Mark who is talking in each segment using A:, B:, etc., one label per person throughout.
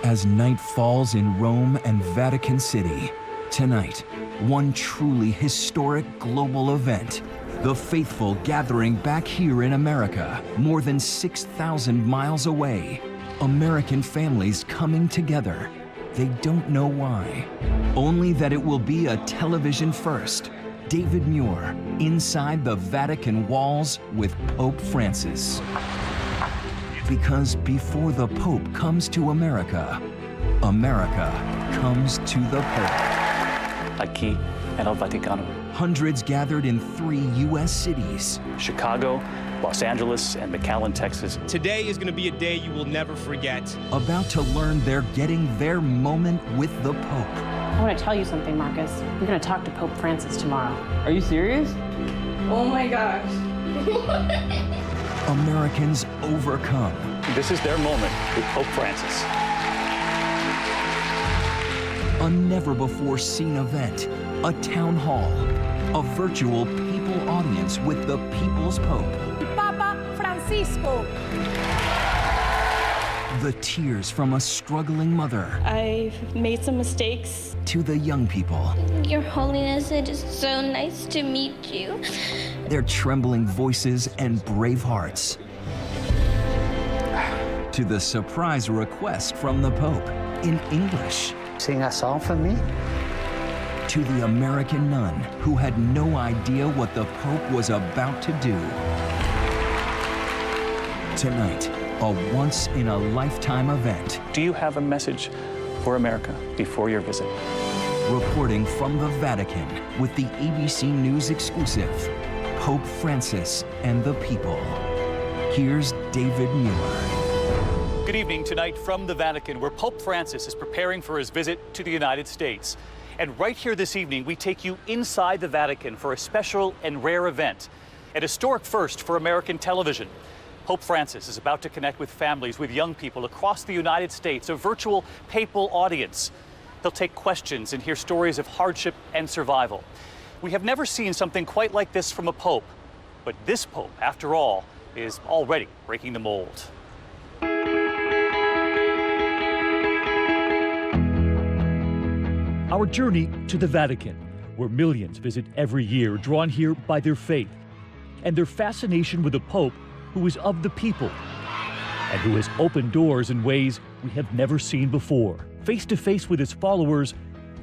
A: As night falls in Rome and Vatican City, tonight, one truly historic global event. The faithful gathering back here in America, more than 6,000 miles away. American families coming together. They don't know why. Only that it will be a television first. David Muir, inside the Vatican walls with Pope Francis. Because before the Pope comes to America, America comes to the Pope.
B: Aquí en el Vaticano.
A: Hundreds gathered in 3 U.S. cities.
B: Chicago, Los Angeles, and McAllen, Texas.
C: Today is going to be a day you will never forget.
A: About to learn they're getting their moment with the Pope.
D: I want to tell you something, Marcus. We're going to talk to Pope Francis tomorrow.
E: Are you serious?
F: Oh my gosh.
A: Americans overcome.
B: This is their moment with Pope Francis.
A: A never-before-seen event, a town hall, a virtual papal audience with the People's Pope.
F: Papa Francisco.
A: The tears from a struggling mother.
G: I've made some mistakes.
A: To the young people.
G: Your Holiness, it is so nice to meet you.
A: Their trembling voices and brave hearts. To the surprise request from the Pope in English.
H: Sing a song for me?
A: To the American nun who had no idea what the Pope was about to do. Tonight, a once-in-a-lifetime event.
B: Do you have a message for America before your visit?
A: Reporting from the Vatican with the ABC News exclusive, Pope Francis and the People. Here's David Muir.
B: Good evening. Tonight from the Vatican, where Pope Francis is preparing for his visit to the United States. And right here this evening, we take you inside the Vatican for a special and rare event, an historic first for American television. Pope Francis is about to connect with families, with young people across the United States, a virtual papal audience. He'll take questions and hear stories of hardship and survival. We have never seen something quite like this from a pope, but this pope, after all, is already breaking the mold.
I: Our journey to the Vatican, where millions visit every year, drawn here by their faith and their fascination with a pope who is of the people and who has opened doors in ways we have never seen before, face to face with his followers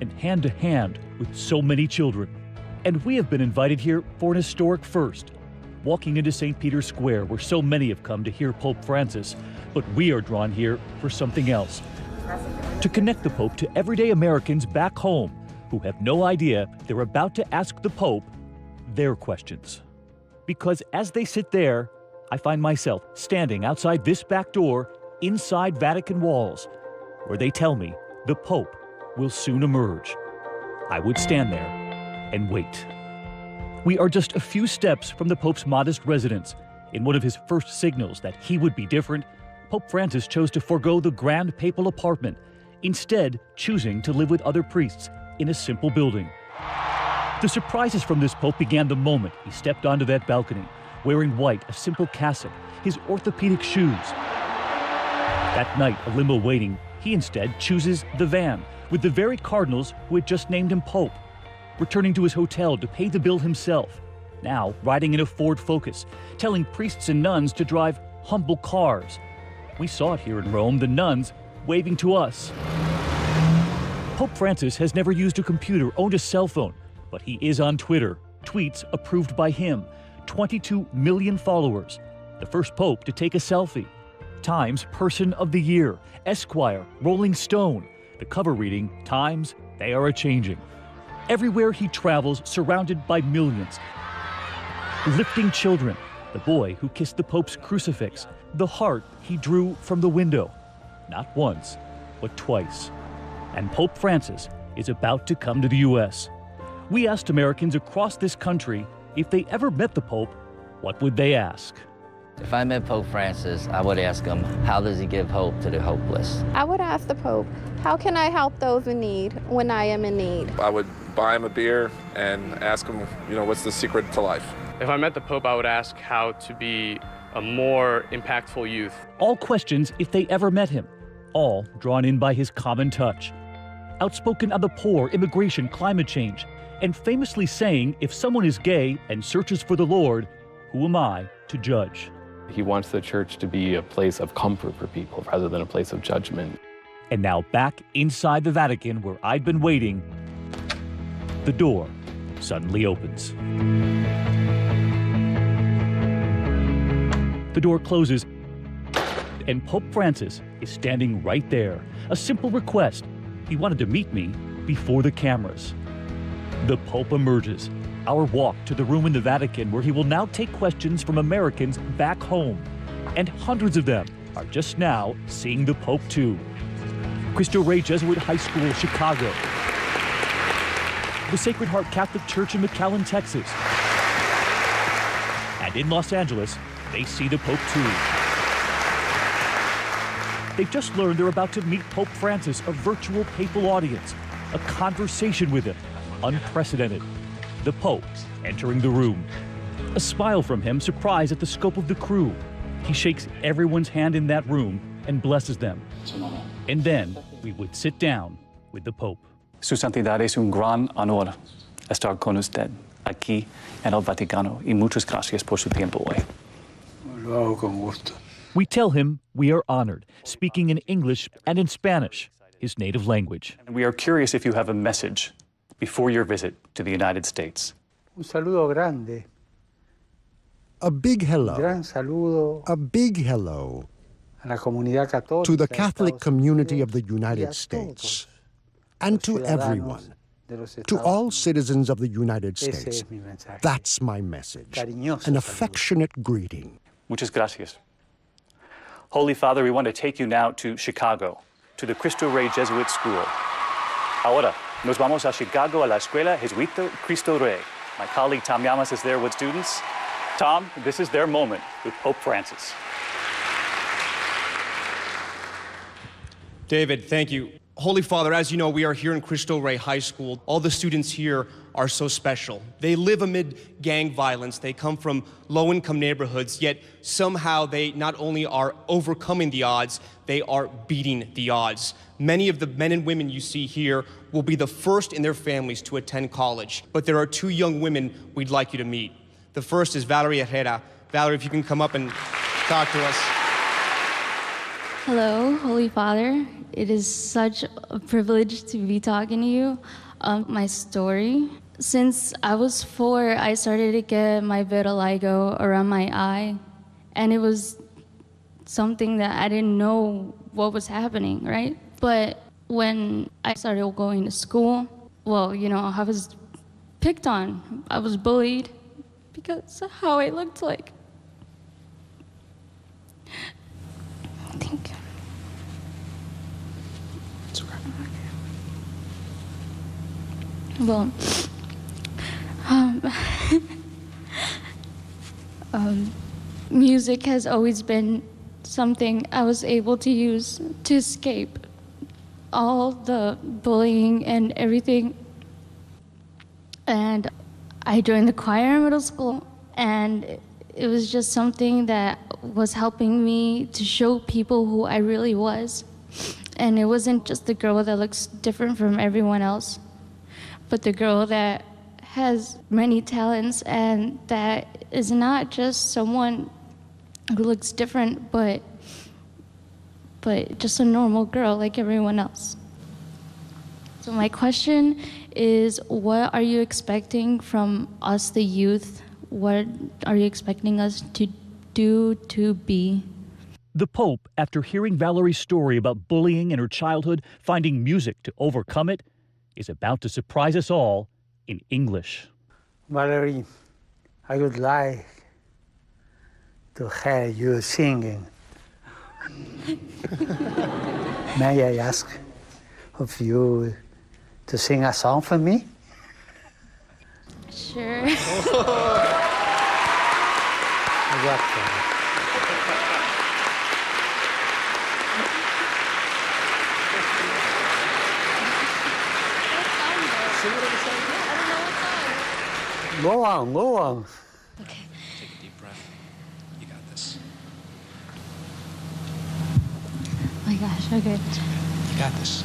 I: and hand to hand with so many children. And we have been invited here for an historic first, walking into St. Peter's Square, where so many have come to hear Pope Francis, but we are drawn here for something else. To connect the Pope to everyday Americans back home who have no idea they're about to ask the Pope their questions. Because as they sit there, I find myself standing outside this back door inside Vatican walls, where they tell me the Pope will soon emerge. I would stand there and wait. We are just a few steps from the Pope's modest residence. In one of his first signals that he would be different, Pope Francis chose to forego the grand papal apartment, instead choosing to live with other priests in a simple building. The surprises from this Pope began the moment he stepped onto that balcony, wearing white, a simple cassock, his orthopedic shoes. That night, a limo waiting, he instead chooses the van with the very cardinals who had just named him Pope, returning to his hotel to pay the bill himself, now riding in a Ford Focus, telling priests and nuns to drive humble cars. We saw it here in Rome, the nuns waving to us. Pope Francis has never used a computer, owned a cell phone, but he is on Twitter, tweets approved by him, 22 million followers, the first pope to take a selfie. Times Person of the Year, Esquire, Rolling Stone, the cover reading, Times, they are a-changing. Everywhere he travels, surrounded by millions. Lifting children, the boy who kissed the Pope's crucifix, the heart he drew from the window, not once, but twice. And Pope Francis is about to come to the U.S. We asked Americans across this country if they ever met the Pope, what would they ask?
J: If I met Pope Francis, I would ask him, how does he give hope to the hopeless?
K: I would ask the Pope, how can I help those in need when I am in need?
L: I would buy him a beer and ask him, what's the secret to life?
M: If I met the Pope, I would ask how to be a more impactful youth.
I: All questions if they ever met him. all drawn in by his common touch. Outspoken on the poor, immigration, climate change, and famously saying, if someone is gay and searches for the Lord, who am I to judge?
M: He wants the church to be a place of comfort for people rather than a place of judgment.
I: And now back inside the Vatican where I'd been waiting, the door suddenly opens. The door closes, and Pope Francis is standing right there. A simple request. He wanted to meet me before the cameras. The Pope emerges. Our walk to the room in the Vatican where he will now take questions from Americans back home. And hundreds of them are just now seeing the Pope too. Cristo Rey Jesuit High School, Chicago. The Sacred Heart Catholic Church in McAllen, Texas. And in Los Angeles, they see the Pope too. They've just learned they're about to meet Pope Francis, a virtual papal audience, a conversation with him, unprecedented. The Pope entering the room. A smile from him, surprised at the scope of the crew. He shakes everyone's hand in that room and blesses them. And then we would sit down with the Pope.
E: Su Santidad, es un gran honor estar con usted aquí en el Vaticano y muchas gracias por su tiempo hoy.
H: Lo hago con gusto.
I: We tell him we are honored, speaking in English and in Spanish, his native language.
E: And we are curious if you have a message before your visit to the United States.
H: Un saludo grande.
N: A big hello.
H: Gran saludo.
N: A big hello
H: a la comunidad católica
N: to the Catholic community of the United States and to everyone, to all citizens of the United States. That's my message. An affectionate greeting.
E: Muchas gracias. Holy Father, we want to take you now to Chicago, to the Cristo Rey Jesuit School. Ahora, nos vamos a Chicago a la Escuela Jesuita Cristo Rey. My colleague Tom Llamas is there with students. Tom, this is their moment with Pope Francis.
C: David, thank you. Holy Father, as you know, we are here in Cristo Rey High School. All the students here are so special. They live amid gang violence. They come from low-income neighborhoods, yet somehow they not only are overcoming the odds, they are beating the odds. Many of the men and women you see here will be the first in their families to attend college, but there are two young women we'd like you to meet. The first is Valerie Herrera. Valerie, if you can come up and talk to us.
G: Hello, Holy Father. It is such a privilege to be talking to you. My story. Since I was 4, I started to get my vitiligo around my eye, and it was something that I didn't know what was happening, right? But when I started going to school, well, you know, I was picked on. I was bullied because of how I looked like. Thank you.
C: It's okay.
G: Well, music has always been something I was able to use to escape all the bullying and everything. And I joined the choir in middle school, and it was just something that was helping me to show people who I really was. And it wasn't just the girl that looks different from everyone else, but the girl that has many talents and that is not just someone who looks different, but just a normal girl like everyone else. So my question is, what are you expecting from us, the youth? What are you expecting us to do to be?
I: The Pope, after hearing Valerie's story about bullying in her childhood, finding music to overcome it, is about to surprise us all in English.
H: Valerie, I would like to hear you singing. May I ask of you to sing a song for me?
G: Sure.
H: Go on, go on.
G: Okay.
C: Take a deep breath. You got this.
G: my gosh, okay.
O: You got this.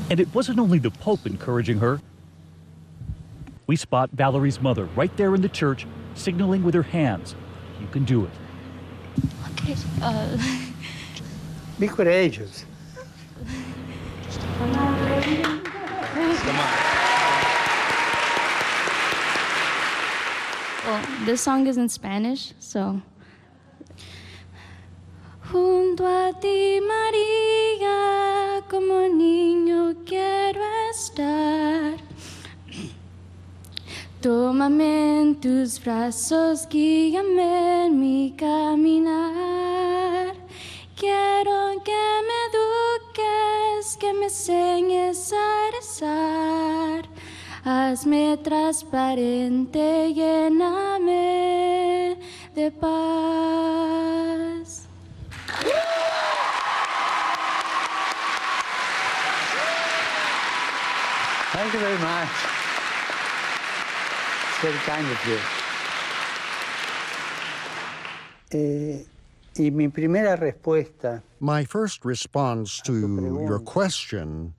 I: And it wasn't only the Pope encouraging her. We spot Valerie's mother right there in the church, signaling with her hands. You can do it.
G: Okay,
H: Be courageous.
O: Come on.
G: Well, this song is in Spanish, so. Junto a ti, María, como niño quiero estar. Tómame en tus brazos, guíame en mi caminar. Quiero que me eduques, que me enseñes a rezar. Hazme transparente, lléname de paz.
H: Thank you very much. It's very kind of you. Y mi primera respuesta
N: My first response to your question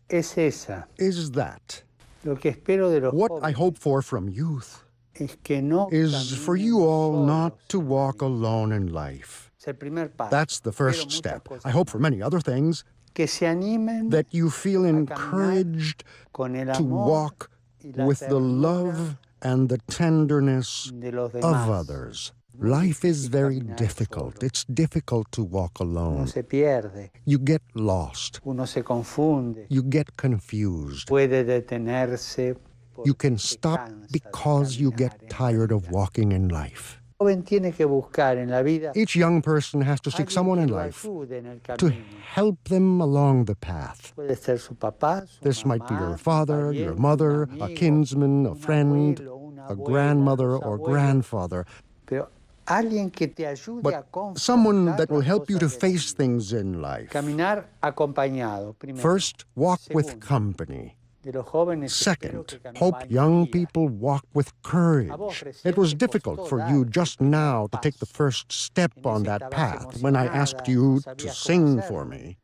H: es esa.
N: is that
H: Lo que espero de los
N: what I
H: jóvenes
N: hope for from youth
H: es que no
N: is for you all not to walk alone in life.
H: Es el primer paso.
N: That's the first step. I hope for many other things
H: Que se animen
N: that you feel encouraged
H: con el
N: to
H: amor
N: walk
H: y la
N: with the love and the tenderness
H: de los
N: of
H: demás.
N: others. Life is very difficult. It's difficult to walk
H: Uno
N: alone.
H: se pierde,
N: You get lost.
H: uno se confunde,
N: You get confused.
H: puede detenerse.
N: You can stop because you get tired of walking in life.
H: El joven tiene que buscar en la vida
N: Each young person has to seek someone in
H: que lo
N: life
H: ayude en el
N: to
H: camino.
N: help them along the path.
H: Puede ser su papá, su
N: This might be
H: mamá,
N: your
H: un
N: father, your
H: pariente,
N: mother,
H: un
N: a
H: amigo,
N: kinsman, a
H: un
N: friend,
H: abuelo, una
N: a
H: abuela,
N: grandmother
H: los
N: or
H: abuelos.
N: grandfather,
H: Pero alguien que te ayude a
N: but someone that will
H: confrontar
N: help you to
H: las cosas de la
N: face things in life.
H: Caminar acompañado, primero.
N: First, walk with
H: Segundo,
N: company.
H: de los jóvenes espero
N: Second,
H: que caminen
N: hope young
H: valentía.
N: people walk with courage. It was difficult for you just now to take the first step on that path when I asked you to sing for me.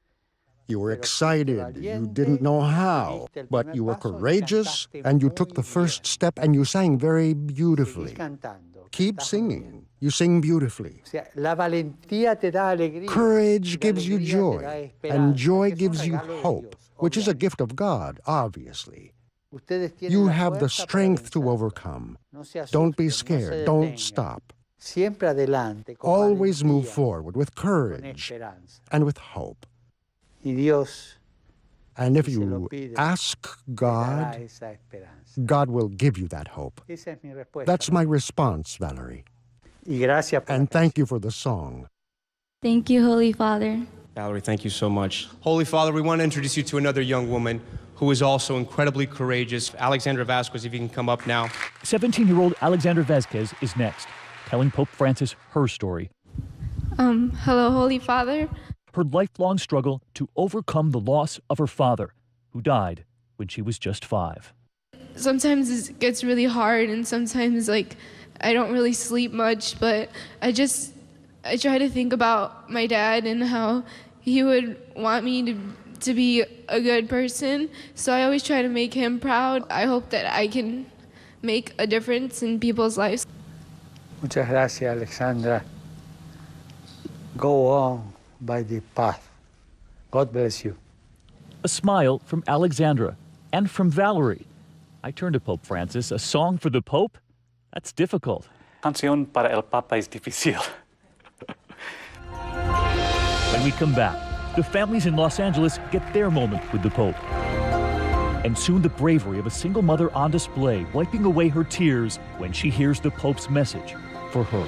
N: You were excited, you didn't know how, but you were courageous and you took the first step and you sang very beautifully.
H: Cantando.
N: Keep singing. You sing beautifully.
H: O sea, la valentía te da alegría.
N: Courage
H: y la
N: gives you
H: alegría te da
N: joy,
H: esperanza,
N: and joy
H: que son
N: gives you
H: regalos de
N: hope,
H: Dios,
N: which is a
H: obviamente.
N: gift of God, obviously.
H: Ustedes tienen
N: You
H: la
N: have the
H: fuerza para
N: strength to
H: vencer.
N: overcome.
H: No se
N: Don't be
H: asusten, no se
N: scared. Don't
H: detengan.
N: stop.
H: Siempre adelante, con
N: Always move
H: valentía,
N: forward with
H: con
N: courage
H: esperanza.
N: and with hope.
H: Y Dios
N: And if
H: si se lo
N: you
H: piden,
N: ask
H: te dará
N: God,
H: esa esperanza.
N: God will give you that hope.
H: Esa es mi respuesta.
N: That's my response, Valerie.
H: Y gracias por
N: And thank you for the song.
G: Thank you, Holy Father.
C: Valerie, thank you so much. Holy Father, we want to introduce you to another young woman who is also incredibly courageous. Alexandra Vasquez, if you can come up now.
I: 17-year-old Alexandra Vasquez is next, telling Pope Francis her story.
F: Hello, Holy Father.
I: Her lifelong struggle to overcome the loss of her father, who died when she was just 5.
F: Sometimes it gets really hard, and sometimes, like, I don't really sleep much, but I try to think about my dad and how he would want me to be a good person. So I always try to make him proud. I hope that I can make a difference in people's lives.
H: Muchas gracias, Alexandra. Go on by the path. God bless you.
I: A smile from Alexandra and from Valerie. I turn to Pope Francis. A song for the Pope? That's difficult.
E: Canción para el Papa es difícil.
I: When we come back, the families in Los Angeles get their moment with the Pope. And soon the bravery of a single mother on display, wiping away her tears when she hears the Pope's message for her.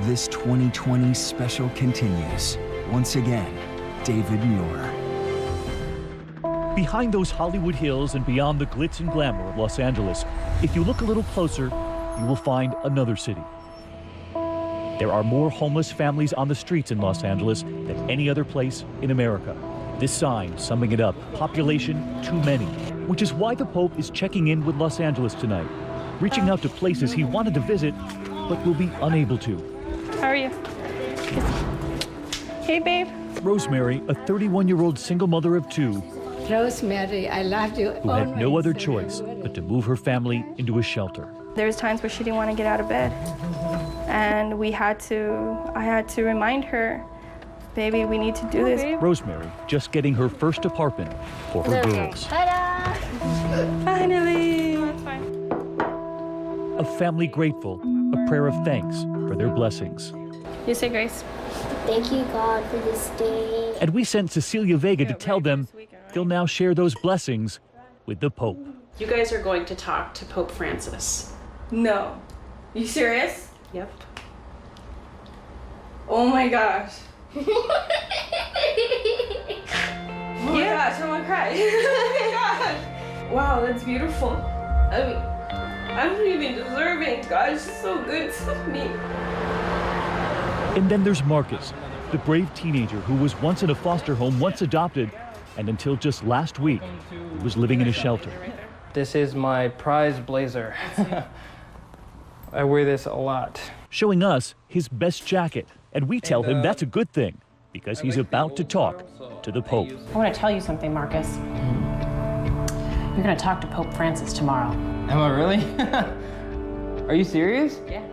A: This 2020 special continues. Once again, David Muir.
I: Behind those Hollywood hills and beyond the glitz and glamour of Los Angeles, if you look a little closer, you will find another city. There are more homeless families on the streets in Los Angeles than any other place in America. This sign summing it up, population too many, which is why the Pope is checking in with Los Angeles tonight, reaching out to places he wanted to visit but will be unable to.
P: How are you? Hey, babe.
I: Rosemary, a 31-year-old single mother of two,
Q: Rosemary, I love you.
I: who had no other choice but to move her family into a shelter.
P: There was times where she didn't want to get out of bed. And I had to remind her, baby, we need to do this.
I: Rosemary just getting her first apartment for her girls.
P: Ta-da! Finally!
I: A family grateful, a prayer of thanks for their blessings.
P: You say grace.
R: Thank you, God, for this day.
I: And we sent Cecilia Vega to tell them they'll now share those blessings with the Pope.
D: You guys are going to talk to Pope Francis.
P: No. You serious?
D: Yep.
P: Oh my gosh. Oh my gosh, I'm gonna cry. Oh my gosh. Wow, that's beautiful. I mean, I don't even deserve it. God is so good to me.
I: And then there's Marcus, the brave teenager who was once in a foster home, once adopted, and until just last week, he was living in a shelter.
S: This is my prized blazer. I wear this a lot.
I: Showing us his best jacket, and we tell him that's a good thing, because he's about to talk to the Pope.
D: I want to tell you something, Marcus. You're going to talk to Pope Francis tomorrow.
S: Am I really? Are you serious?
D: Yeah.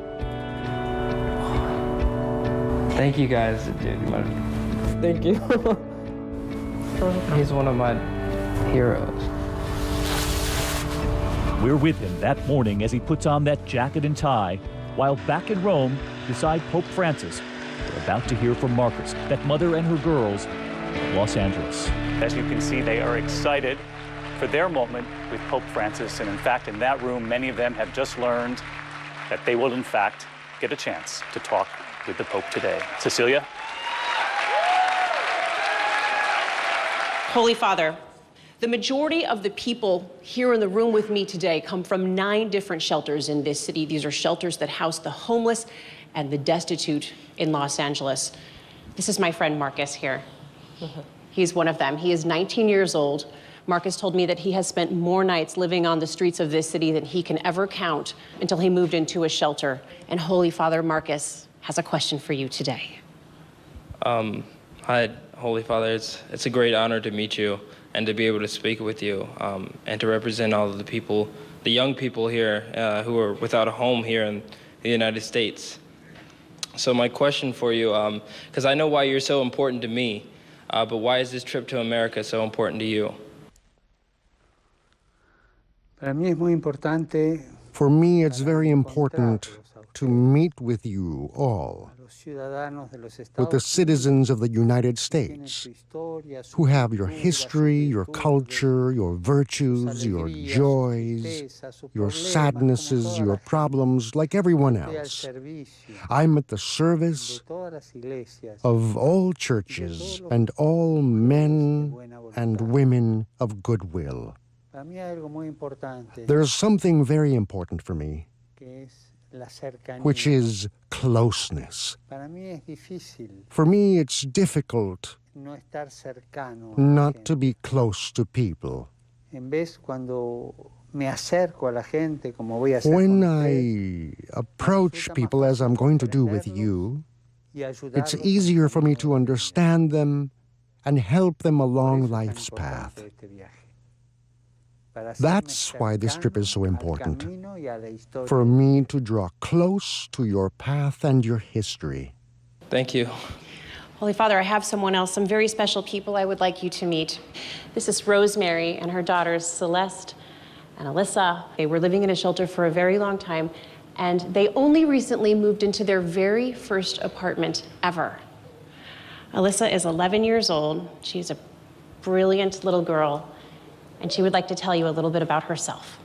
S: Thank you guys, dude. Thank you. He's one of my heroes.
I: We're with him that morning as he puts on that jacket and tie, while back in Rome, beside Pope Francis, we're about to hear from Marcus, that mother and her girls in Los Angeles.
E: As you can see, they are excited for their moment with Pope Francis. And in fact, in that room, many of them have just learned that they will, in fact, get a chance to talk with the Pope today. Cecilia?
T: Holy Father, the majority of the people here in the room with me today come from 9 different shelters in this city. These are shelters that house the homeless and the destitute in Los Angeles. This is my friend Marcus here. He's one of them. He is 19 years old. Marcus told me that he has spent more nights living on the streets of this city than he can ever count until he moved into a shelter. And Holy Father, Marcus has a question for you today.
S: Hi, Holy Father. It's a great honor to meet you and to be able to speak with you and to represent all of the people, the young people here who are without a home here in the United States. So my question for you, because I know why you're so important to me, but why is this trip to America so important to you?
N: For me, it's very important to meet with you all, with the citizens of the United States, who have your history, your culture, your virtues, your joys, your sadnesses, your problems, like everyone else. I'm at the service of all churches and all men and women of goodwill. There's something very important for me, which is closeness. For me, it's difficult not to be close to people. When I approach people, as I'm going to do with you, it's easier for me to understand them and help them along life's path. That's why this trip is so important, for me to draw close to your path and your history.
S: Thank you.
T: Holy Father, I have someone else, some very special people I would like you to meet. This is Rosemary and her daughters, Celeste and Alyssa. They were living in a shelter for a very long time, and they only recently moved into their very first apartment ever. Alyssa is 11 years old. She's a brilliant little girl, and she would like to tell you a little bit about herself.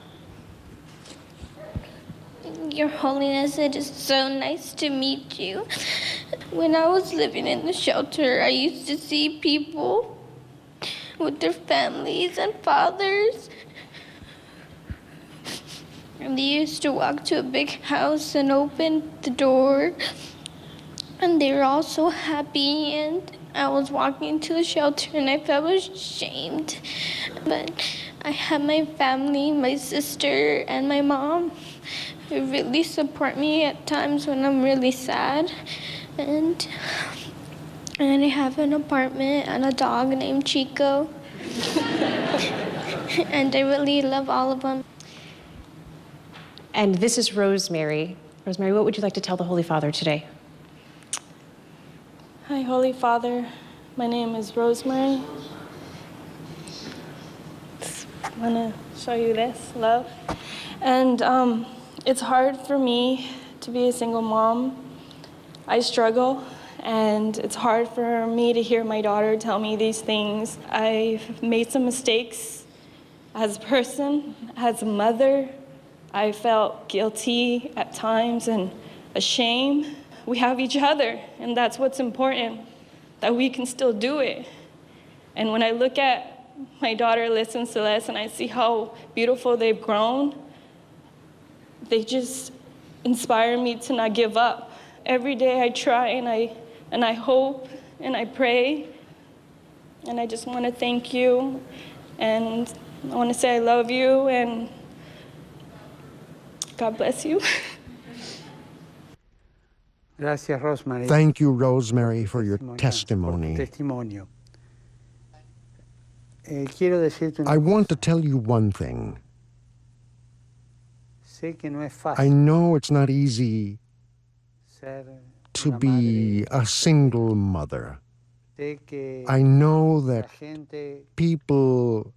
R: Your Holiness, it is so nice to meet you. When I was living in the shelter, I used to see people with their families and fathers. And they used to walk to a big house and open the door. And they were all so happy, and I was walking to the shelter and I felt ashamed. But I had my family, my sister and my mom, really support me at times when I'm really sad. And I have an apartment and a dog named Chico. And I really love all of them.
T: And this is Rosemary. Rosemary, what would you like to tell the Holy Father today?
P: Hi, Holy Father. My name is Rosemary. I want to show you this, love. And it's hard for me to be a single mom. I struggle, and it's hard for me to hear my daughter tell me these things. I've made some mistakes as a person, as a mother. I felt guilty at times and ashamed. We have each other, and that's what's important, that we can still do it. And when I look at my daughter, Alyssa and Celeste, and I see how beautiful they've grown, they just inspire me to not give up. Every day I try, and I hope, and I pray, and I just want to thank you, and I want to say I love you, and God bless you.
H: Gracias, Rosemary.
N: Thank you, Rosemary, for your testimony. I want to tell you one thing. I know it's not easy to be a single mother. I know that people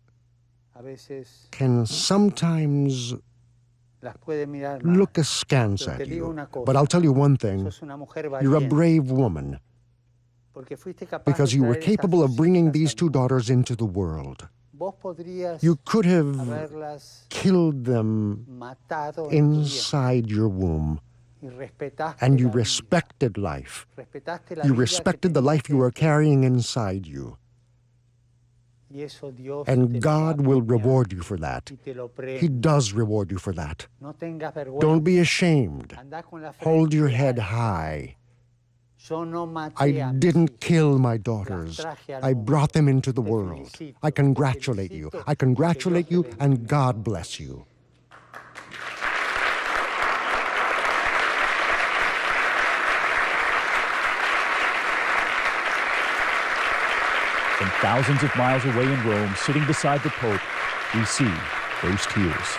N: can sometimes look askance at you. But I'll tell you one thing. You're a brave woman because you were capable of bringing these two daughters into the world. You could have killed them inside your womb, and you respected life. You respected the life you were carrying inside you. And God will reward you for that. He does reward you for that. Don't be ashamed. Hold your head high. I didn't kill my daughters. I brought them into the world. I congratulate you. I congratulate you, and God bless you.
I: And thousands of miles away in Rome, sitting beside the Pope, we see those tears.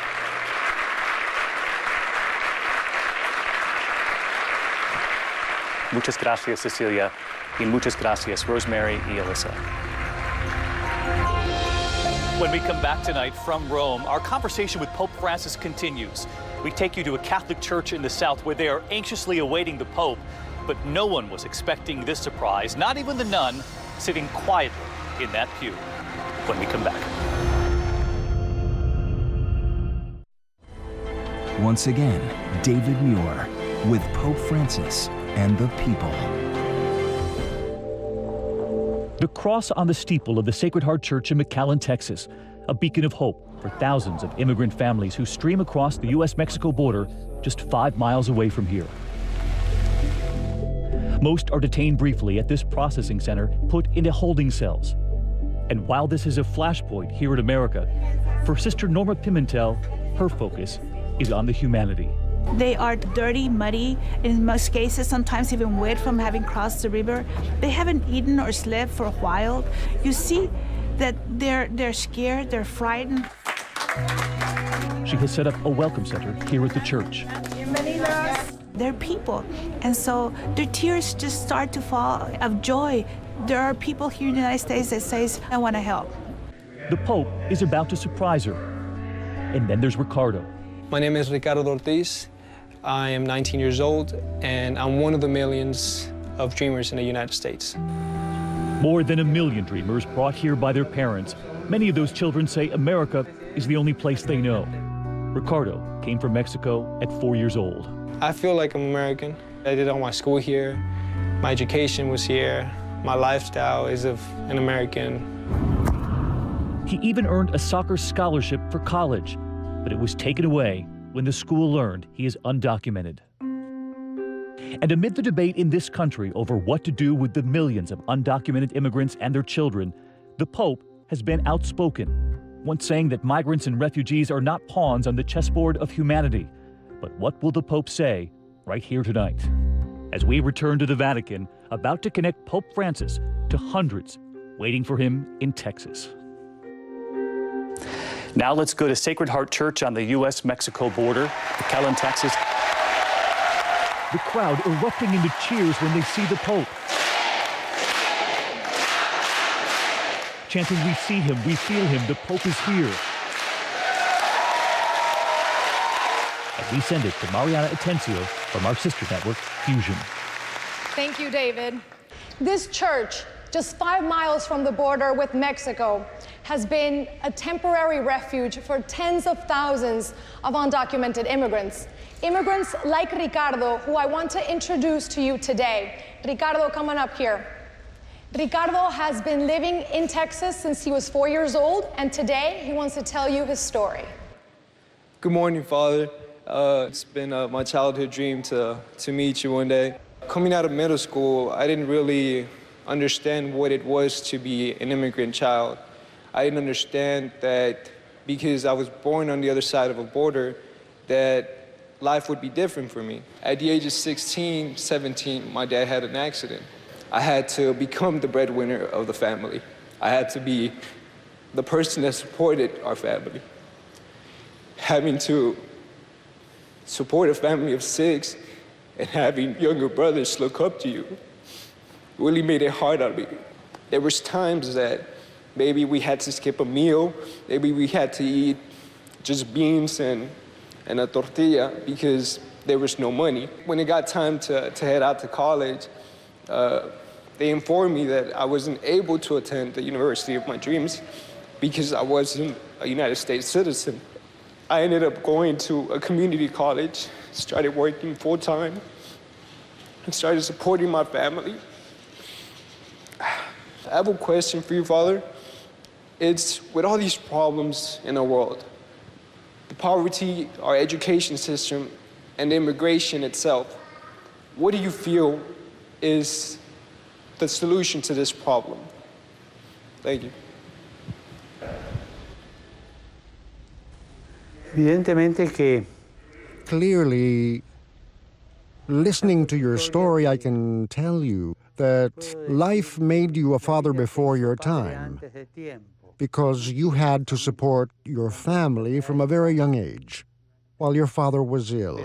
E: Muchas gracias, Cecilia, y muchas gracias, Rosemary y Alyssa.
B: When we come back tonight from Rome, our conversation with Pope Francis continues. We take you to a Catholic church in the south where they are anxiously awaiting the Pope, but no one was expecting this surprise, not even the nun sitting quietly in that pew. When we come back.
A: Once again, David Muir with Pope Francis and the people.
I: The cross on the steeple of the Sacred Heart Church in McAllen, Texas, a beacon of hope for thousands of immigrant families who stream across the U.S.-Mexico border just 5 miles away from here. Most are detained briefly at this processing center, put into holding cells. And while this is a flashpoint here in America, for Sister Norma Pimentel, her focus is on the humanity.
U: They are dirty, muddy, in most cases sometimes even wet from having crossed the river. They haven't eaten or slept for a while. You see that they're scared, they're frightened.
I: She has set up a welcome center here at the church.
U: They're people, and so their tears just start to fall of joy. There are people here in the United States that says, I want to help.
I: The Pope is about to surprise her. And then there's Ricardo.
V: My name is Ricardo Ortiz. I am 19 years old, and I'm one of the millions of dreamers in the United States.
I: More than 1 million dreamers brought here by their parents. Many of those children say America is the only place they know. Ricardo came from Mexico at 4 years old.
V: I feel like I'm American. I did all my school here. My education was here. My lifestyle is of an American.
I: He even earned a soccer scholarship for college, but it was taken away when the school learned he is undocumented. And amid the debate in this country over what to do with the millions of undocumented immigrants and their children, the Pope has been outspoken, once saying that migrants and refugees are not pawns on the chessboard of humanity, But what will the Pope say right here tonight? As we return to the Vatican, about to connect Pope Francis to hundreds waiting for him in Texas.
B: Now let's go to Sacred Heart Church on the U.S.-Mexico border, McAllen, Texas.
I: The crowd erupting into cheers when they see the Pope. Chanting, "We see him, we feel him, the Pope is here." And we send it to Mariana Atencio from our sister network, Fusion.
J: Thank you, David. This church, just 5 miles from the border with Mexico, has been a temporary refuge for tens of thousands of undocumented immigrants. Immigrants like Ricardo, who I want to introduce to you today. Ricardo, come on up here. Ricardo has been living in Texas since he was 4 years old, and today he wants to tell you his story.
V: Good morning, Father. It's been my childhood dream to meet you one day. Coming out of middle school, I didn't really understand what it was to be an immigrant child. I didn't understand that because I was born on the other side of a border, that life would be different for me. At the age of 16, 17, my dad had an accident. I had to become the breadwinner of the family. I had to be the person that supported our family. Having to support a family of 6 and having younger brothers look up to you really made it hard on me. There was times that maybe we had to skip a meal, maybe we had to eat just beans and a tortilla because there was no money. When it got time to head out to college, they informed me that I wasn't able to attend the university of my dreams because I wasn't a United States citizen. I ended up going to a community college, started working full-time, and started supporting my family. I have a question for you, Father. It's with all these problems in the world, the poverty, our education system, and immigration itself, what do you feel is the solution to this problem? Thank you.
N: Clearly, listening to your story, I can tell you that life made you a father before your time because you had to support your family from a very young age while your father was ill.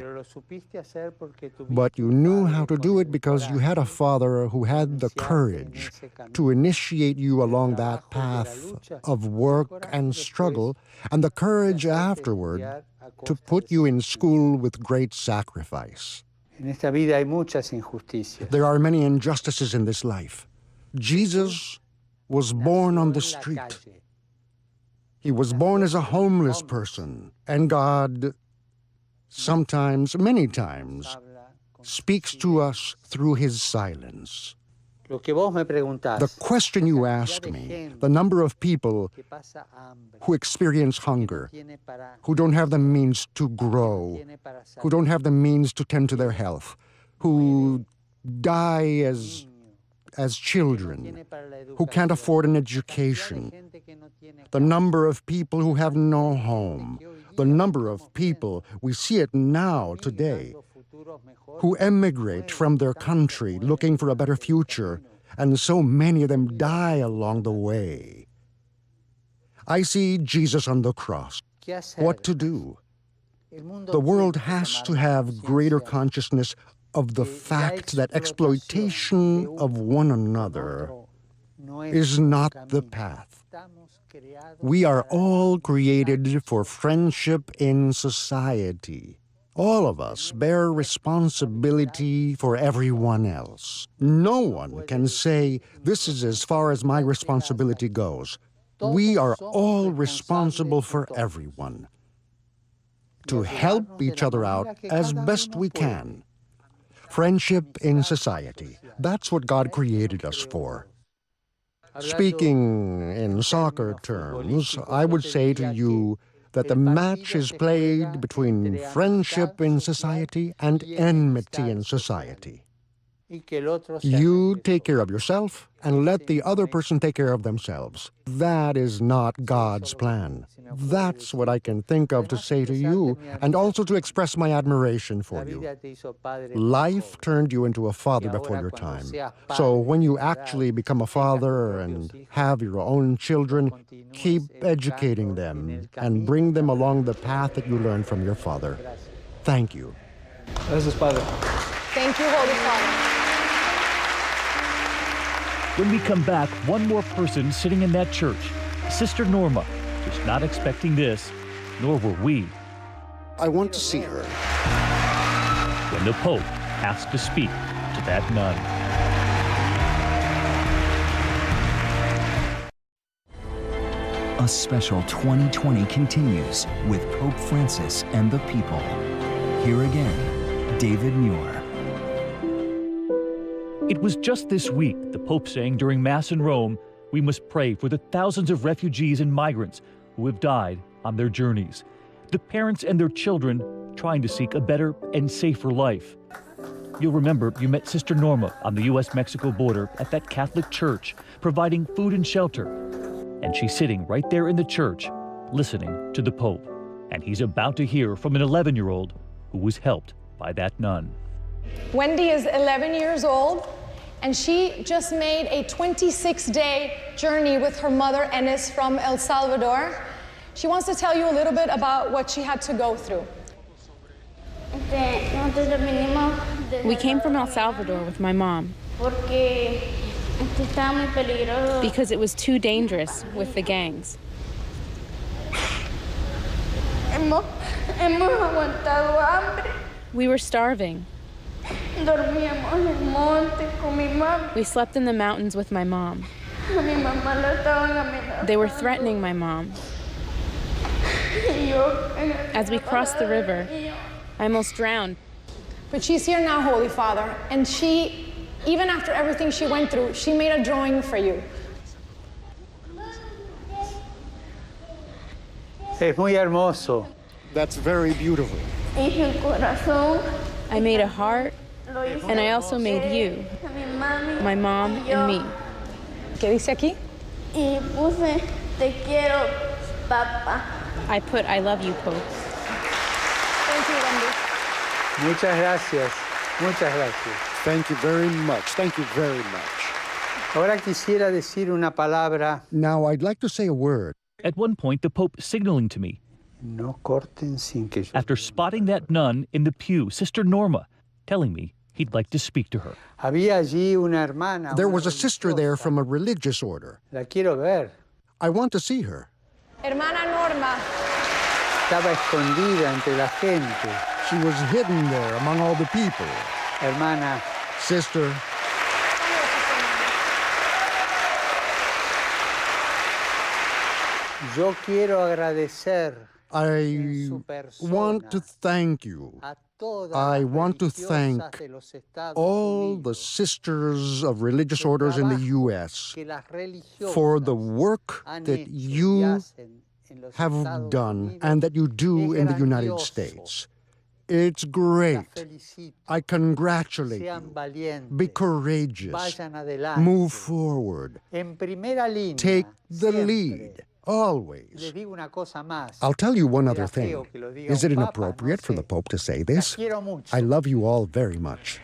N: But you knew how to do it because you had a father who had the courage to initiate you along that path of work and struggle, and the courage afterward to put you in school with great sacrifice. There are many injustices in this life. Jesus was born on the street. He was born as a homeless person, and God sometimes, many times, speaks to us through his silence. The question you ask me, the number of people who experience hunger, who don't have the means to grow, who don't have the means to tend to their health, who die as children, who can't afford an education, the number of people who have no home, the number of people, we see it now, today, who emigrate from their country looking for a better future, and so many of them die along the way. I see Jesus on the cross. What to do? The world has to have greater consciousness of the fact that exploitation of one another is not the path. We are all created for friendship in society. All of us bear responsibility for everyone else. No one can say, this is as far as my responsibility goes. We are all responsible for everyone, to help each other out as best we can. Friendship in society, that's what God created us for. Speaking in soccer terms, I would say to you that the match is played between friendship in society and enmity in society. You take care of yourself and let the other person take care of themselves. That is not God's plan. That's what I can think of to say to you, and also to express my admiration for you. Life turned you into a father before your time. So when you actually become a father and have your own children, keep educating them and bring them along the path that you learned from your father. Thank you.
V: Gracias, Padre.
J: Thank you, Holy Father.
I: When we come back, one more person sitting in that church, Sister Norma, just not expecting this, nor were we.
N: I want to see her.
I: When the Pope asked to speak to that nun.
A: A special 2020 continues with Pope Francis and the people. Here again, David Muir.
I: It was just this week the Pope saying during Mass in Rome, we must pray for the thousands of refugees and migrants who have died on their journeys. The parents and their children trying to seek a better and safer life. You'll remember you met Sister Norma on the U.S.-Mexico border at that Catholic church, providing food and shelter. And she's sitting right there in the church, listening to the Pope. And he's about to hear from an 11-year-old who was helped by that nun.
J: Wendy is 11 years old, and she just made a 26-day journey with her mother, Enes, from El Salvador. She wants to tell you a little bit about what she had to go through.
D: We came from El Salvador with my mom because it was too dangerous with the gangs. We were starving. We slept in the mountains with my mom. They were threatening my mom. As we crossed the river, I almost drowned.
J: But she's here now, Holy Father, and she, even after everything she went through, she made a drawing for you.
H: Es muy hermoso.
N: That's very beautiful.
D: I made a heart, and I also made you, my mom and me.
J: ¿Qué dice aquí?
R: Y puse, te quiero, papá.
D: I put, I love you, Pope.
J: Thank you, Wendy.
H: Muchas gracias. Muchas gracias.
N: Thank you very much. Thank you very much.
H: Ahora quisiera decir una palabra.
N: Now I'd like to say a word.
I: At one point, the Pope signaling to me.
H: No corten sin que yo...
I: After spotting that nun in the pew, Sister Norma, telling me he'd like to speak to her.
H: Había allí una hermana.
N: There was a sister there from a religious order.
H: La quiero ver.
N: I want to see her.
J: Hermana Norma.
H: Estaba escondida entre la gente.
N: She was hidden there among all the people.
H: Hermana.
N: Sister.
H: Yo quiero agradecer.
N: I want to thank you. I want to thank all the sisters of religious orders in the U.S. for the work that you have done and that you do in the United States. It's great. I congratulate you. Be courageous. Move forward. Take the lead. Always. I'll tell you one other thing. Is it inappropriate for the Pope to say this? I love you all very much.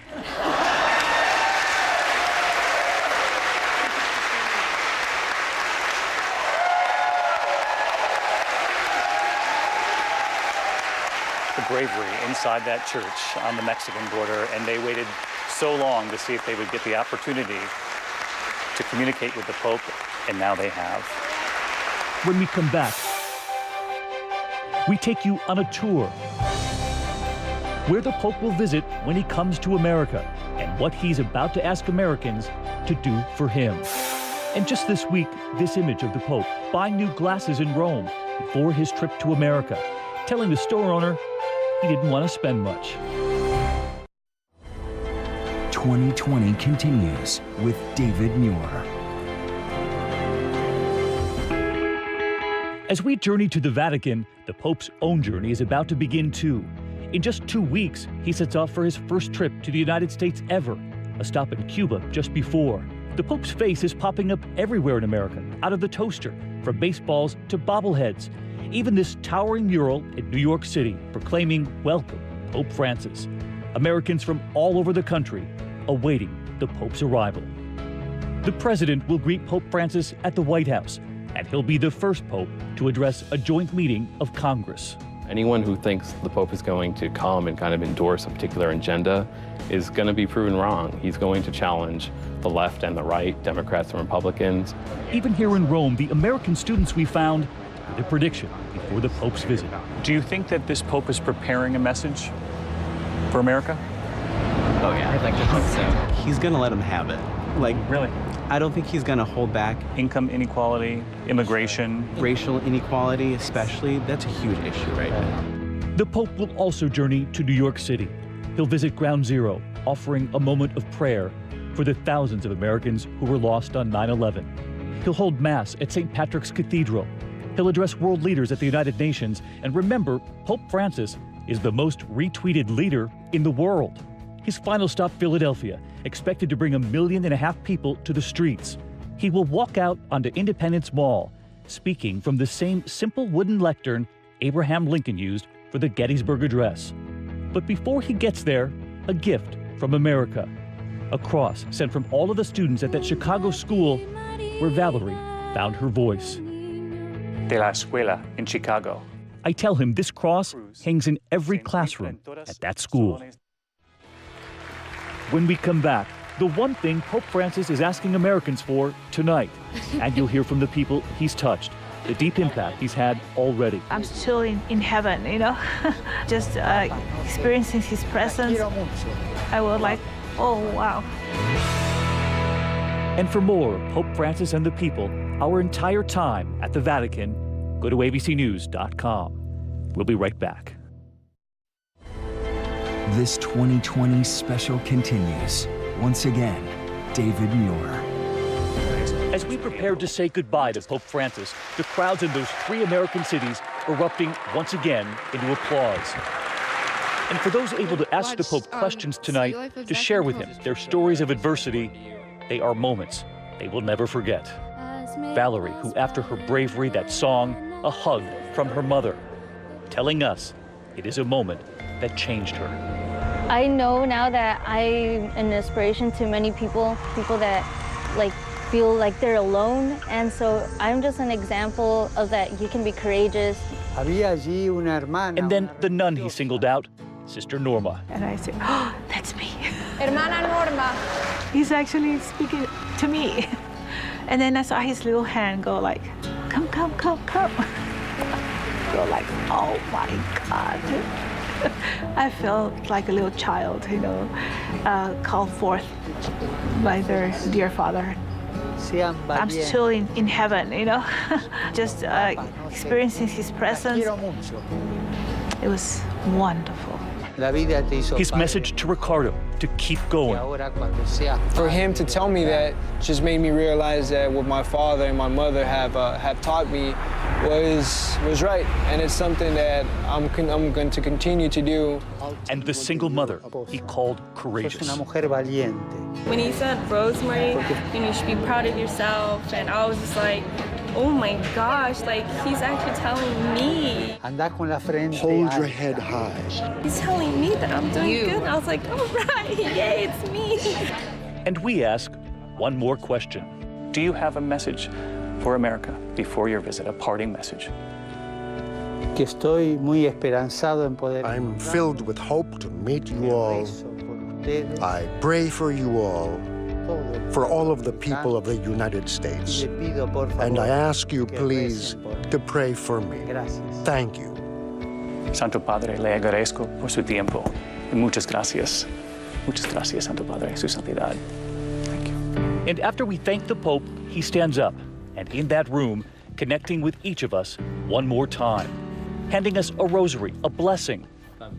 B: The bravery inside that church on the Mexican border, and they waited so long to see if they would get the opportunity to communicate with the Pope, and now they have.
I: When we come back, we take you on a tour where the Pope will visit when he comes to America and what he's about to ask Americans to do for him. And just this week, this image of the Pope buying new glasses in Rome before his trip to America, telling the store owner he didn't want to spend much.
A: 2020 continues with David Muir.
I: As we journey to the Vatican, the Pope's own journey is about to begin too. In just 2 weeks, he sets off for his first trip to the United States ever, a stop in Cuba just before. The Pope's face is popping up everywhere in America, out of the toaster, from baseballs to bobbleheads. Even this towering mural in New York City proclaiming, "Welcome, Pope Francis." Americans from all over the country awaiting the Pope's arrival. The president will greet Pope Francis at the White House, and he'll be the first Pope to address a joint meeting of Congress.
M: Anyone who thinks the Pope is going to come and kind of endorse a particular agenda is going to be proven wrong. He's going to challenge the left and the right, Democrats and Republicans.
I: Even here in Rome, the American students we found with a prediction before the Pope's visit.
E: Do you think that this Pope is preparing a message for America?
K: Oh yeah, I think so. He's gonna let him have it. Like,
E: really?
K: I don't think he's gonna hold back.
E: Income inequality, immigration.
K: Racial inequality especially, that's a huge issue right now.
I: The Pope will also journey to New York City. He'll visit Ground Zero, offering a moment of prayer for the thousands of Americans who were lost on 9/11. He'll hold Mass at St. Patrick's Cathedral. He'll address world leaders at the United Nations. And remember, Pope Francis is the most retweeted leader in the world. His final stop, Philadelphia, expected to bring 1.5 million people to the streets. He will walk out onto Independence Mall, speaking from the same simple wooden lectern Abraham Lincoln used for the Gettysburg Address. But before he gets there, a gift from America. A cross sent from all of the students at that Chicago school where Valerie found her voice.
E: De la Escuela in Chicago.
I: I tell him this cross hangs in every classroom at that school. When we come back, the one thing Pope Francis is asking Americans for tonight, and you'll hear from the people he's touched, the deep impact he's had already.
U: I'm still in heaven, you know, just experiencing his presence. I was like, oh, wow.
I: And for more of Pope Francis and the people, our entire time at the Vatican, go to abcnews.com. We'll be right back.
A: This 2020 special continues. Once again, David Muir.
I: As we prepared to say goodbye to Pope Francis, the crowds in those 3 American cities erupting once again into applause. And for those able to ask the Pope questions tonight, to share with him their stories of adversity, they are moments they will never forget. Valerie, who after her bravery, that song, a hug from her mother, telling us it is a moment that changed her.
G: I know now that I'm an inspiration to many people that feel like they're alone, and so I'm just an example of that you can be courageous.
I: And then the nun he singled out, Sister Norma.
U: And I said, oh, that's me.
J: Hermana Norma.
U: He's actually speaking to me. And then I saw his little hand go like, come, come, come, come. Go like, oh my God. I felt like a little child, you know, called forth by their dear Father. I'm still in heaven, you know, just experiencing his presence. It was wonderful.
I: His message to Ricardo to keep going.
V: For him to tell me that just made me realize that what my father and my mother have taught me was right, and it's something that I'm going to continue to do.
I: And the single mother he called courageous.
P: When he said, Rosemary, you should be proud of yourself, and I was just like, oh my gosh, like he's actually telling me.
N: Hold your head high.
P: He's telling me that I'm doing good. And I was like, all right, yay, it's me.
I: And we ask one more question.
E: Do you have a message for America before your visit, a parting message?
N: I'm filled with hope to meet you all. I pray for you all, for all of the people of the United States. And I ask you, please, to pray for me. Thank you.
E: Santo Padre, le agradezco por su tiempo. Muchas gracias. Muchas gracias, Santo Padre, su santidad. Thank you.
I: And after we thank the Pope, he stands up, and in that room, connecting with each of us one more time, handing us a rosary, a blessing,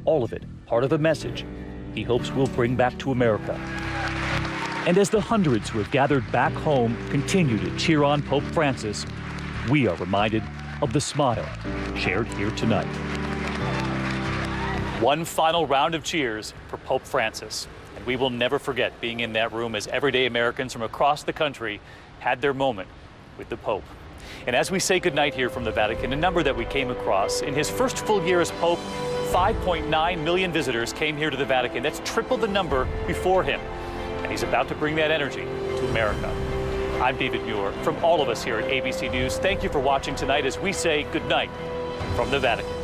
I: all of it part of a message he hopes we'll bring back to America. And as the hundreds who have gathered back home continue to cheer on Pope Francis, we are reminded of the smile shared here tonight.
B: One final round of cheers for Pope Francis. And we will never forget being in that room as everyday Americans from across the country had their moment with the Pope. And as we say goodnight here from the Vatican, a number that we came across, in his first full year as Pope, 5.9 million visitors came here to the Vatican. That's triple the number before him. And he's about to bring that energy to America. I'm David Muir. From all of us here at ABC News, thank you for watching tonight as we say goodnight from the Vatican.